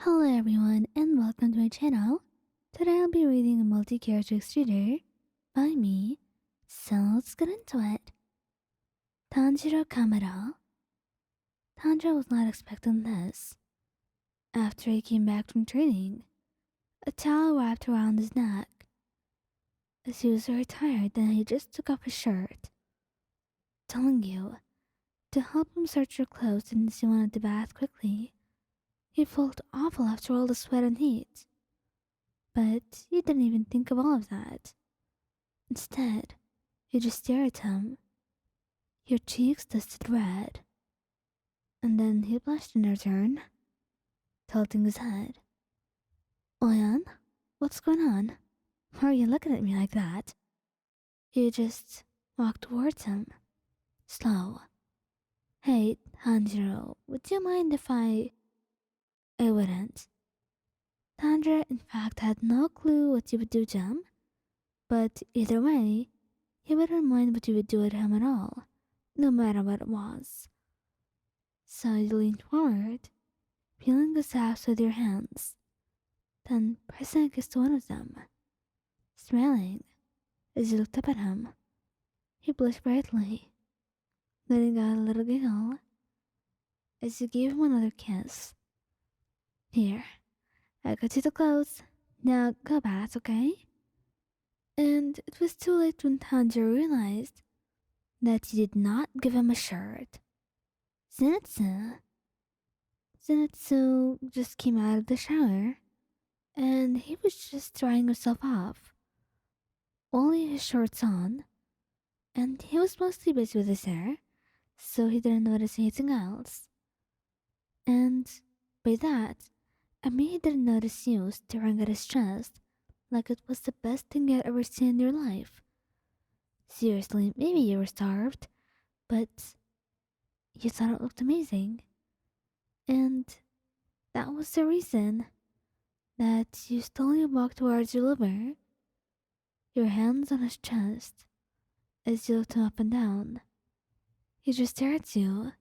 Hello everyone and welcome to my channel. Today I'll be reading a multi-character thriller by me, so let's get into it. Tanjiro Kamado. Tanjiro was not expecting this. After he came back from training, a towel wrapped around his neck. As he was very tired, then he just took off his shirt. Telling you, to help him search for clothes since he wanted to bath quickly. He felt awful after all the sweat and heat. But he didn't even think of all of that. Instead, you just stare at him. Your cheeks dusted red. And then he blushed in return, tilting his head. Oyan, what's going on? Why are you looking at me like that? You just walked towards him. Slow. Hey, Tanjiro, would you mind if I wouldn't. Tanjiro, in fact, had no clue what you would do to him. But either way, he wouldn't mind what you would do to him at all, no matter what it was. So you leaned forward, peeling the saps with your hands, then pressing a kiss to one of them. Smiling, as you looked up at him, he blushed brightly, letting out a little giggle as you gave him another kiss. Here, I got you the clothes. Now go bath, okay? And it was too late when Tanjiro realized that you did not give him a shirt. Zenitsu. Zenitsu just came out of the shower, and he was just drying himself off. Only his shorts on, and he was mostly busy with his hair, so he didn't notice anything else. And by that, I mean he didn't notice you staring at his chest like it was the best thing you had ever seen in your life. Seriously, maybe you were starved, but you thought it looked amazing. And that was the reason that you slowly walked towards your lover, your hands on his chest, as you looked him up and down. He just stared at you,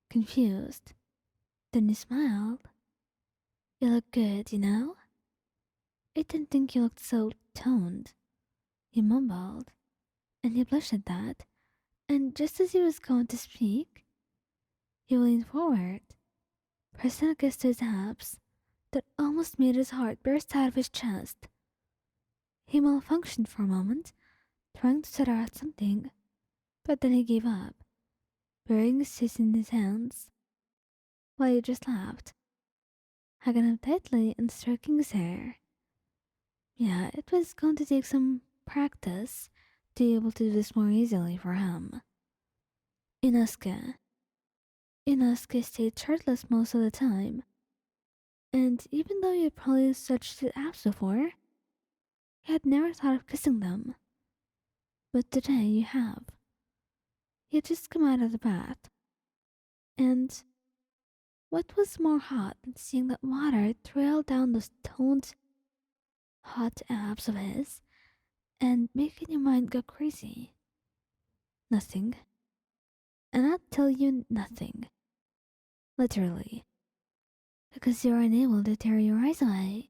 confused. Then you smiled. You look good, you know? I didn't think you looked so toned. He mumbled, and he blushed at that. And just as he was going to speak, he leaned forward, pressing a kiss to his abs that almost made his heart burst out of his chest. He malfunctioned for a moment, trying to stutter out something, but then he gave up, burying his face in his hands, while you just laughed, hugging him tightly and stroking his hair. Yeah, it was going to take some practice to be able to do this more easily for him. Inosuke. Inosuke stayed shirtless most of the time, and even though you had probably touched his abs before, he had never thought of kissing them. But today you have. He had just come out of the bath, and what was more hot than seeing that water trail down those toned, hot abs of his and making your mind go crazy? Nothing. And I'll tell you nothing. Literally. Because you're unable to tear your eyes away.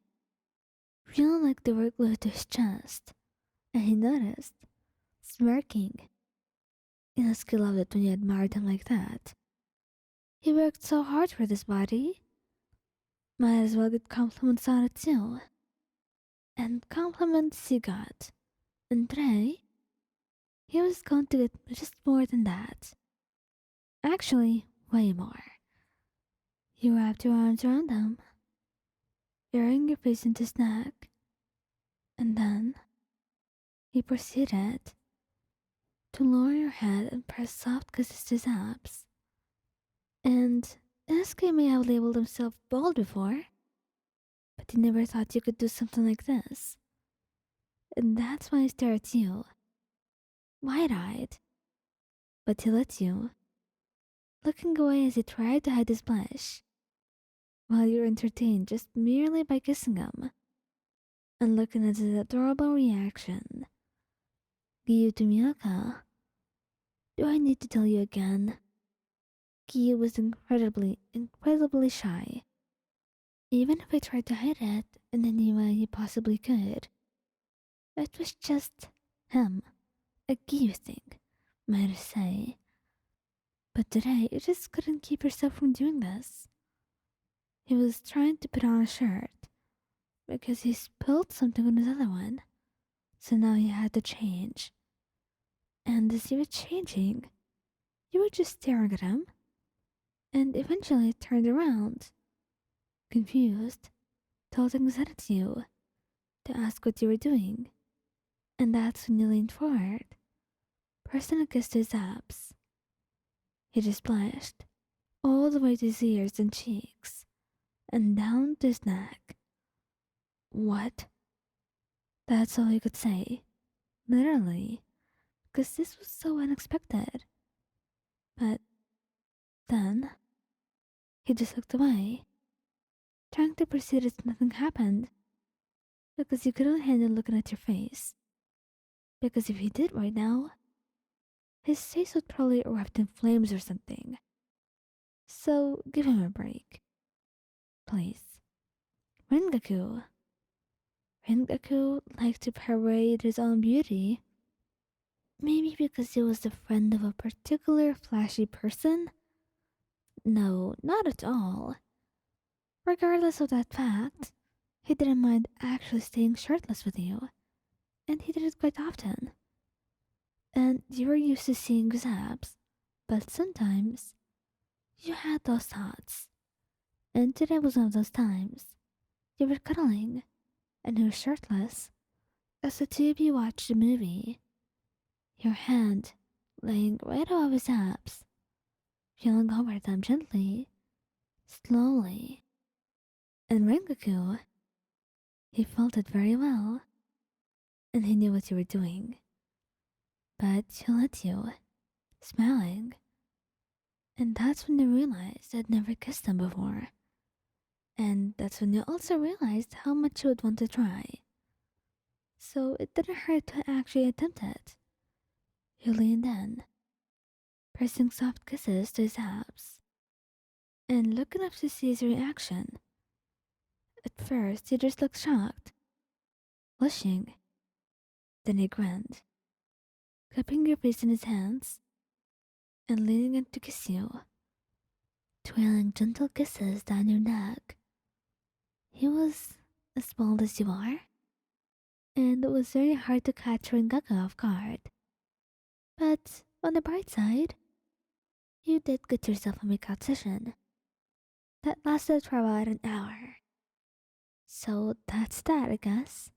Feeling like they were glued to his chest. And he noticed, smirking. Inosuke loved it when you admired him like that. He worked so hard for this body. Might as well get compliments on it too. And compliments he got. And today, he was going to get just more than that. Actually, way more. You wrapped your arms around him, burying your face into his neck, and then he proceeded to lower your head and press soft kisses to his abs. And Inosuke may have labeled himself bold before, but he never thought you could do something like this. And that's why he stared at you, wide-eyed. But he let you, looking away as he tried to hide his blush, while you were entertained just merely by kissing him, and looking at his adorable reaction. Giyuu Tomioka. Do I need to tell you again? Giyuu was incredibly shy. Even if he tried to hide it in any way he possibly could, it was just him, a Giyuu thing, might I say. But today, you just couldn't keep yourself from doing this. He was trying to put on a shirt because he spilled something on his other one, so now he had to change. And as he was changing, you were just staring at him, and eventually turned around, confused, tilting his head at you to ask what you were doing. And that's when you leaned forward, pressing a kiss to his abs. He just blushed, all the way to his ears and cheeks, and down to his neck. What? That's all he could say, literally, because this was so unexpected. But then, he just looked away, trying to proceed as nothing happened, because he couldn't handle looking at your face. Because if he did right now, his face would probably erupt in flames or something. So give him a break. Please. Rengoku. Rengoku liked to parade his own beauty. Maybe because he was the friend of a particular flashy person? No, not at all. Regardless of that fact, he didn't mind actually staying shirtless with you, and he did it quite often. And you were used to seeing his abs, but sometimes you had those thoughts. And today was one of those times. You were cuddling, and he was shirtless, as the two of you watched a movie, your hand laying right above his abs, feeling over them gently, slowly. And Rengoku, he felt it very well, and he knew what you were doing. But he let you, smiling, and that's when you realized I'd never kissed him before. And that's when you also realized how much you would want to try. So it didn't hurt to actually attempt it. You leaned in, pressing soft kisses to his abs, and looking up to see his reaction. At first, he just looked shocked, blushing. Then he grinned, cupping your face in his hands, and leaning in to kiss you, twirling gentle kisses down your neck. He was as bald as you are, and it was very hard to catch Rengoku off guard. But on the bright side, you did get yourself a makeout session that lasted for about an hour. So that's that, I guess.